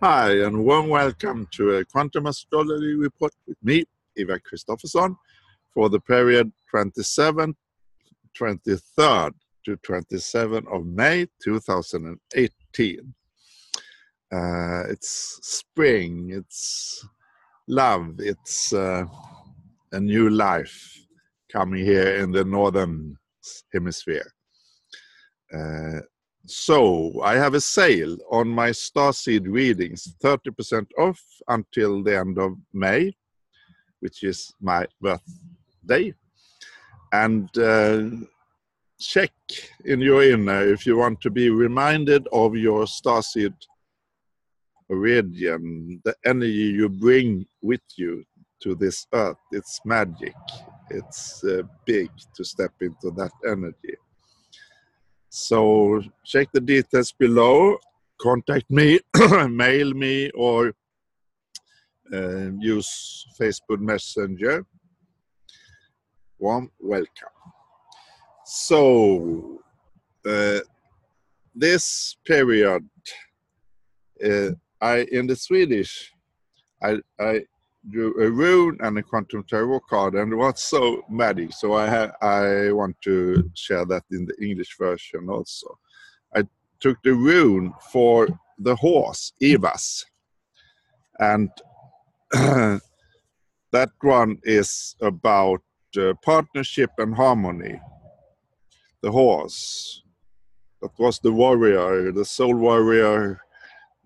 Hi, and warm welcome to a Quantum Astrology report with me, Eva Kristoffersson, for the period 23rd to 27th of May 2018. It's spring, it's love, it's a new life coming here in the northern hemisphere. So I have a sale on my Starseed readings, 30% off until the end of May, which is my birthday. And check in your inner if you want to be reminded of your Starseed origin, the energy you bring with you to this earth. It's magic. It's big to step into that energy. So check the details below, contact me, mail me, or use Facebook Messenger. Warm welcome. So this period, in the Swedish, I drew a rune and a quantum tarot card, and it was so magic. So I want to share that in the English version also. I took the rune for the horse, Evas, and that one is about partnership and harmony. The horse, that was the warrior, the soul warrior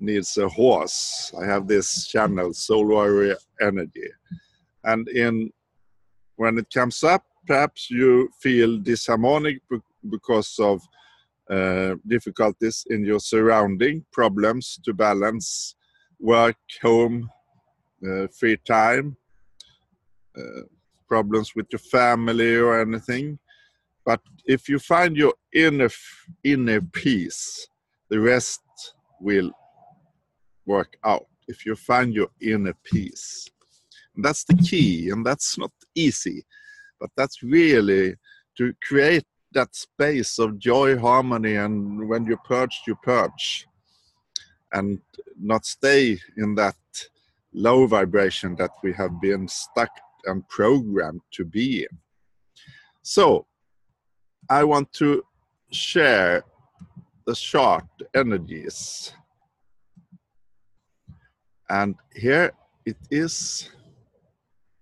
needs a horse. I have this channel, soul warrior energy. And when it comes up, perhaps you feel disharmonic because of difficulties in your surrounding, problems to balance work, home, free time, problems with your family or anything. But if you find your inner peace, the rest will work out. If you find your inner peace, and that's the key, and that's not easy, but that's really to create that space of joy, harmony, and when you purge, and not stay in that low vibration that we have been stuck and programmed to be in. So I want to share the chart energies. And here it is,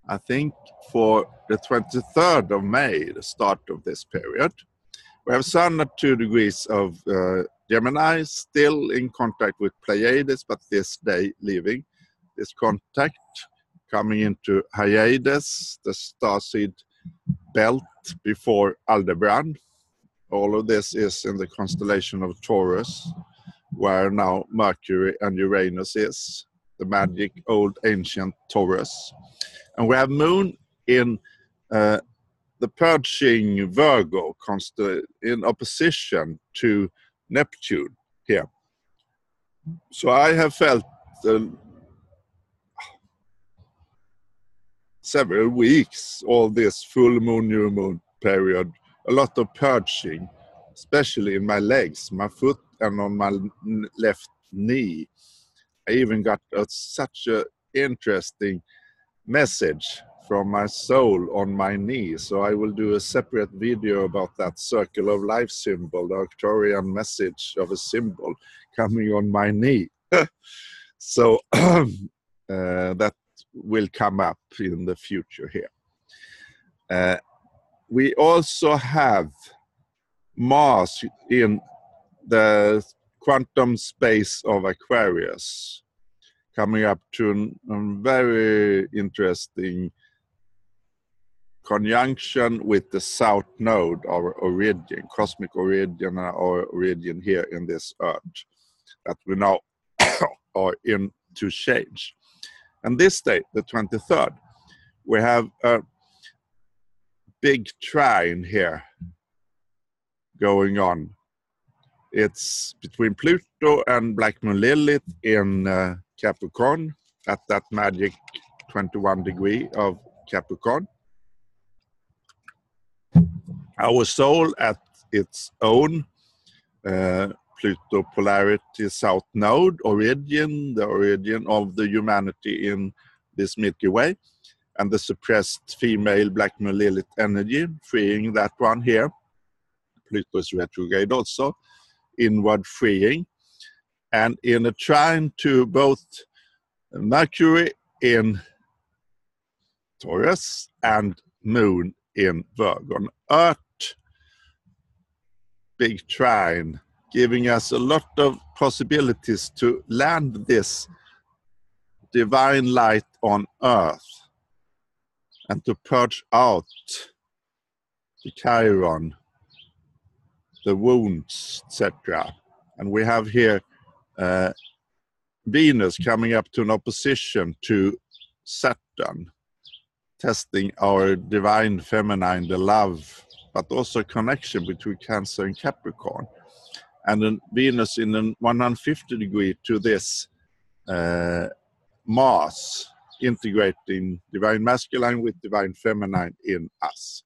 I think, for the 23rd of May, the start of this period. We have Sun at 2 degrees of Gemini, still in contact with Pleiades, but this day leaving this contact, coming into Hyades, the Starseed belt before Aldebaran. All of this is in the constellation of Taurus, where now Mercury and Uranus is. The magic old ancient Taurus. And we have Moon in the purging Virgo in opposition to Neptune here. So I have felt several weeks, all this full moon, new moon period, a lot of purging, especially in my legs, my foot, and on my left knee. I even got such an interesting message from my soul on my knee. So I will do a separate video about that circle of life symbol, the Arcturian message of a symbol coming on my knee. So that will come up in the future here. We also have Mars in the quantum space of Aquarius, coming up to a very interesting conjunction with the South Node, our origin, cosmic origin, our origin here in this earth, that we now are in to change. And this day, the 23rd, we have a big trine here going on. It's between Pluto and Black Moon Lilith in Capricorn, at that magic 21 degree of Capricorn. Our soul at its own Pluto polarity south node, origin, the origin of the humanity in this Milky Way, and the suppressed female Black Moon Lilith energy, freeing that one here. Pluto is retrograde also, inward freeing. And in a trine to both Mercury in Taurus and Moon in Virgo. Earth, big trine, giving us a lot of possibilities to land this divine light on Earth and to purge out the Chiron, the wounds, etc. And we have here Venus coming up to an opposition to Saturn, testing our divine feminine, the love, but also connection between Cancer and Capricorn. And then Venus in a 150 degree to this Mars, integrating divine masculine with divine feminine in us.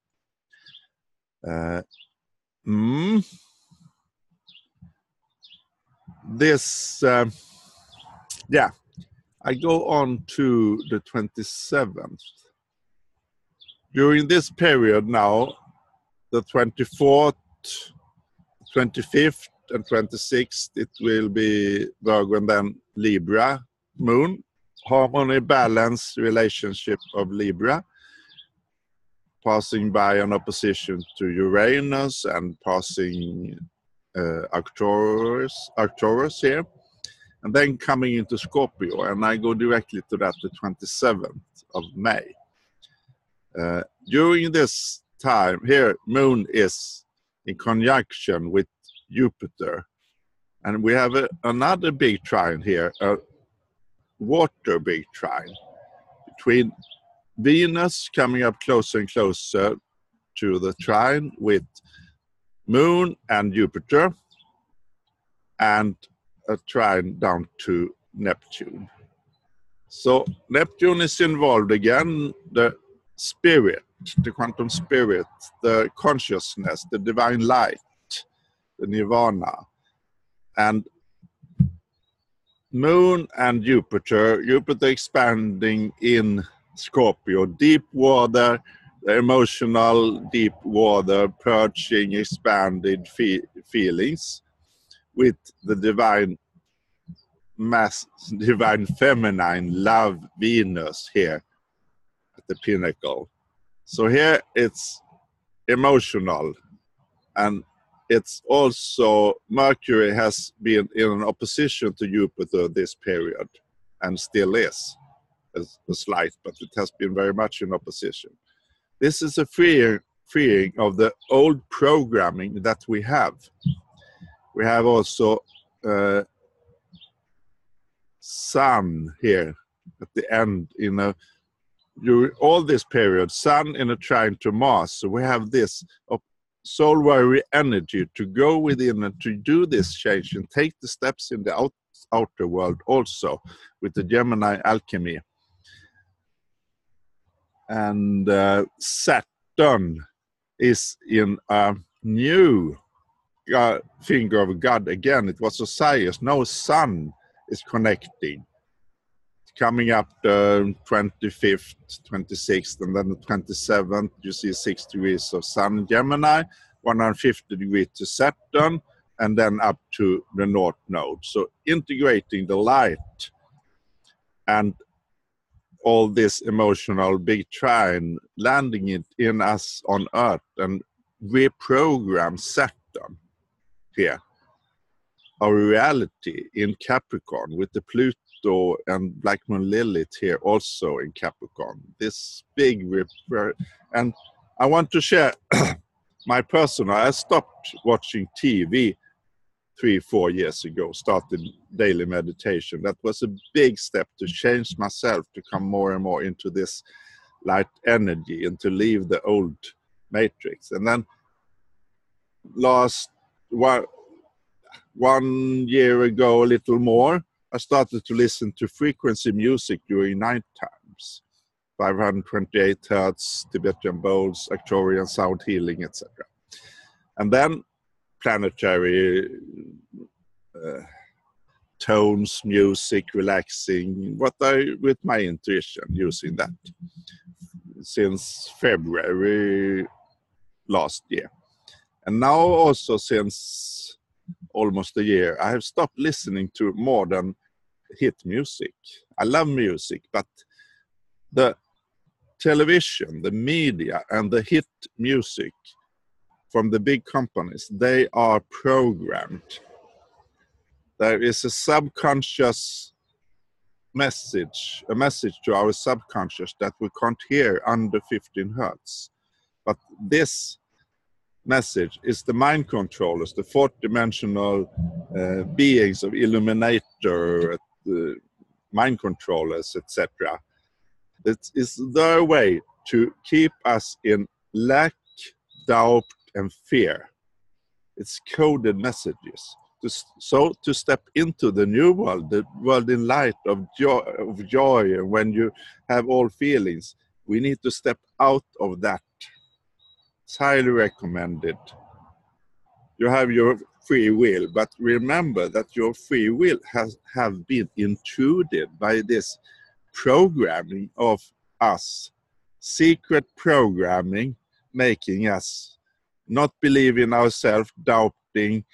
I go on to the 27th. During this period now, the 24th, 25th, and 26th, it will be Virgo and then Libra moon. Harmony, balance, relationship of Libra, passing by an opposition to Uranus and passing Arcturus here, and then coming into Scorpio, and I go directly to that, the 27th of May. During this time here, Moon is in conjunction with Jupiter, and we have another big trine here, a water big trine between Venus coming up closer and closer to the trine with Moon and Jupiter, and a trine down to Neptune. So Neptune is involved again, the spirit, the quantum spirit, the consciousness, the divine light, the nirvana. And Moon and Jupiter expanding in Scorpio, deep water, the emotional deep water, purging expanded feelings with the divine divine feminine love Venus here at the pinnacle. So here it's emotional, and it's also Mercury has been in an opposition to Jupiter this period and still is, as a slight, but it has been very much in opposition. This is a freeing of the old programming that we have. We have also Sun here at the end during all this period, Sun in a trine to Mars. So we have this soul warrior energy to go within and to do this change and take the steps in the outer world also with the Gemini alchemy. And Saturn is in a new finger of God again. It was Osiris. Now Sun is connecting. Coming up the 25th, 26th, and then the 27th, you see 6 degrees of Sun in Gemini, 150 degrees to Saturn, and then up to the North Node. So integrating the light and all this emotional big trine, landing it in us on Earth and reprogram Saturn here. Our reality in Capricorn with the Pluto and Black Moon Lilith here also in Capricorn. This big and I want to share my personal. I stopped watching TV 3-4 years ago, started daily meditation. That was a big step to change myself, to come more and more into this light energy and to leave the old matrix. And then last 1 year ago, a little more, I started to listen to frequency music during night times. 528 hertz, Tibetan bowls, Arcturian sound healing, etc. And then planetary tones, music, relaxing, with my intuition, using that since February last year. And now also since almost a year, I have stopped listening to more than hit music. I love music, but the television, the media, and the hit music from the big companies, they are programmed. There is a subconscious message, a message to our subconscious that we can't hear under 15 hertz. But this message is the mind controllers, the fourth dimensional beings of Illuminator, mind controllers, etc. It is their way to keep us in lack, doubt, and fear. It's coded messages. So to step into the new world, the world in light of joy, and when you have all feelings, we need to step out of that. It's highly recommended. You have your free will, but remember that your free will have been intruded by this programming of us, secret programming, making us not believe in ourselves, doubting,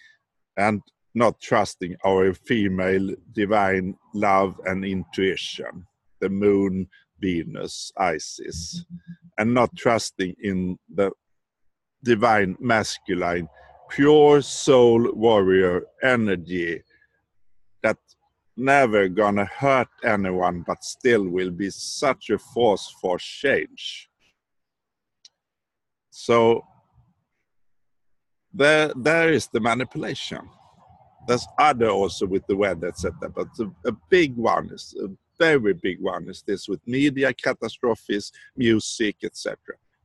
and not trusting our female divine love and intuition, the moon, Venus, Isis, and not trusting in the divine masculine, pure soul warrior energy that never gonna hurt anyone, but still will be such a force for change. So there is the manipulation. There's other also with the weather, etc. But a big one is a very big one is this with media catastrophes, music, etc.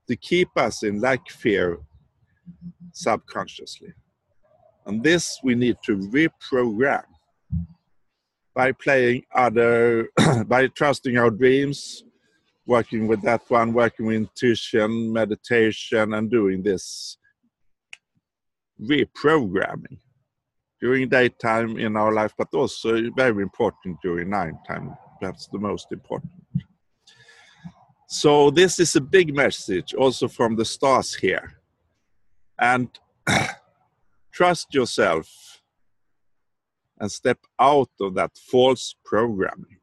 To keep us in lack, fear, subconsciously. And this we need to reprogram by playing other, by trusting our dreams, working with that one, working with intuition, meditation, and doing this reprogramming during daytime in our life, but also very important during nighttime, perhaps the most important. So this is a big message also from the stars here. And trust yourself and step out of that false programming.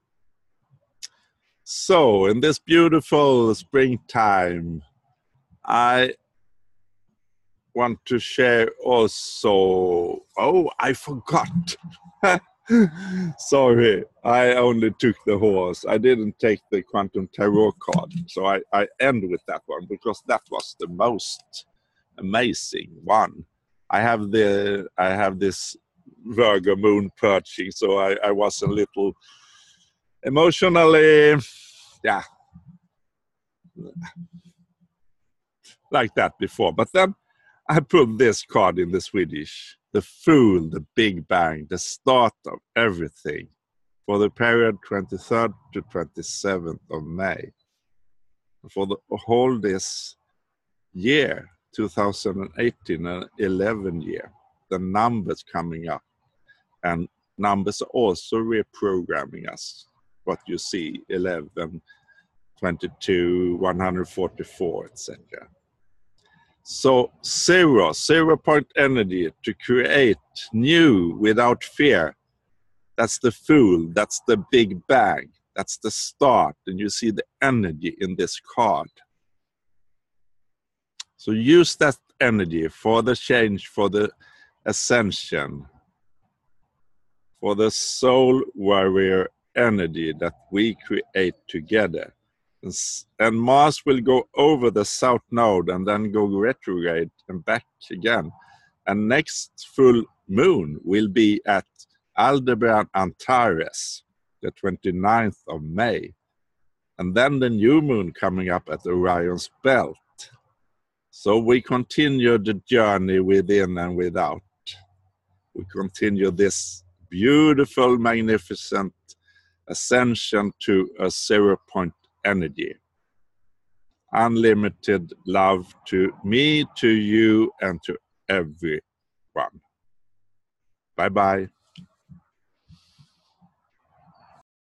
So in this beautiful springtime, I want to share also, oh, I forgot. Sorry, I only took the horse. I didn't take the Quantum Tarot card. So I end with that one because that was the most amazing one. I have this Virgo moon perching, so I was a little emotionally, yeah, like that before. But then I pulled this card in the Swedish, the Fool, the Big Bang, the start of everything for the period 23rd to 27th of May. For the whole this year, 2018, an 11 year, the numbers coming up, and numbers are also reprogramming us. What you see, 11, 22, 144, etc. So 0 point energy to create new without fear. That's the Fool, that's the Big Bang, that's the start, and you see the energy in this card. So use that energy for the change, for the ascension, for the soul warrior energy that we create together. And Mars will go over the south node and then go retrograde and back again. And next full moon will be at Aldebaran Antares, the 29th of May. And then the new moon coming up at Orion's belt. So we continue the journey within and without. We continue this beautiful, magnificent ascension to a 0 point energy. Unlimited love to me, to you, and to everyone. Bye-bye.